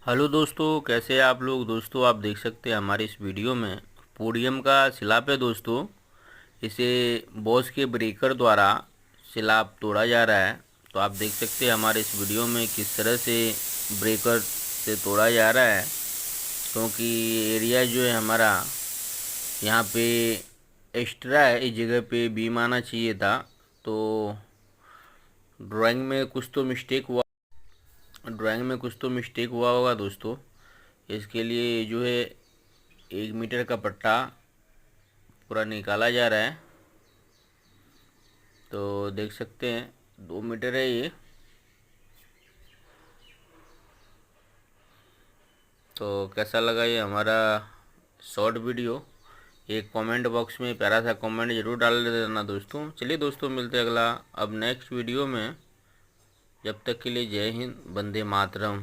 Hello दोस्तों, कैसे हैं आप लोग। दोस्तों आप देख सकते हैं हमारे इस वीडियो में पोडियम का स्लैब है दोस्तों। इसे बॉस के ब्रेकर द्वारा स्लैब तोड़ा जा रहा है। तो आप देख सकते हैं हमारे इस वीडियो में किस तरह से ब्रेकर से तोड़ा जा रहा है, क्योंकि एरिया जो है हमारा यहाँ पे एक्स्ट्रा है। इस जगह पे बीम आना चाहिए था, तो ड्राइंग में कुछ तो मिस्टेक हुआ होगा दोस्तों। इसके लिए जो है 1 मीटर का पट्टा पूरा निकाला जा रहा है। तो देख सकते हैं 2 मीटर है ये। तो कैसा लगा ये हमारा शॉर्ट वीडियो, एक कमेंट बॉक्स में प्यारा सा कमेंट जरूर डाल देना दोस्तों। चलिए दोस्तों, मिलते हैं अगला अब नेक्स्ट वीडियो में। जब तक के लिए जय हिंद, वंदे मातरम।